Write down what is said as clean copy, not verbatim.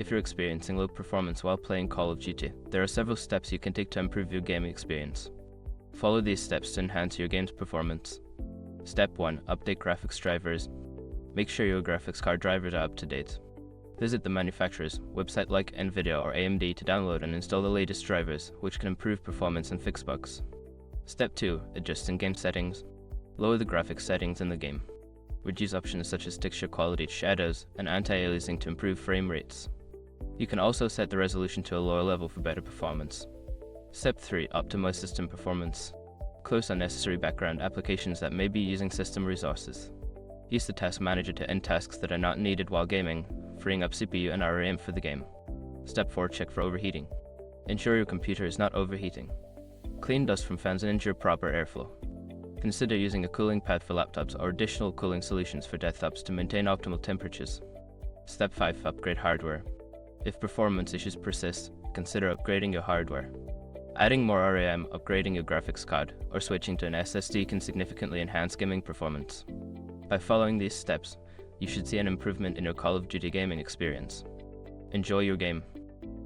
if you're experiencing low performance while playing Call of Duty, there are several steps you can take to improve your gaming experience. Follow these steps to enhance your game's performance. Step 1. Update graphics drivers. Make sure your graphics card drivers are up to date. Visit the manufacturer's website like Nvidia or AMD to download and install the latest drivers, which can improve performance and fix bugs. Step 2. Adjust in-game settings. Lower the graphics settings in the game. Reduce options such as texture quality, shadows, and anti-aliasing to improve frame rates. You can also set the resolution to a lower level for better performance. Step 3. Optimize system performance. Close unnecessary background applications that may be using system resources. Use the task manager to end tasks that are not needed while gaming, freeing up CPU and RAM for the game. Step 4. Check for overheating. Ensure your computer is not overheating. Clean dust from fans and ensure proper airflow. Consider using a cooling pad for laptops or additional cooling solutions for desktops to maintain optimal temperatures. Step 5. Upgrade hardware. If performance issues persist, consider upgrading your hardware. Adding more RAM, upgrading your graphics card, or switching to an SSD can significantly enhance gaming performance. By following these steps, you should see an improvement in your Call of Duty gaming experience. Enjoy your game.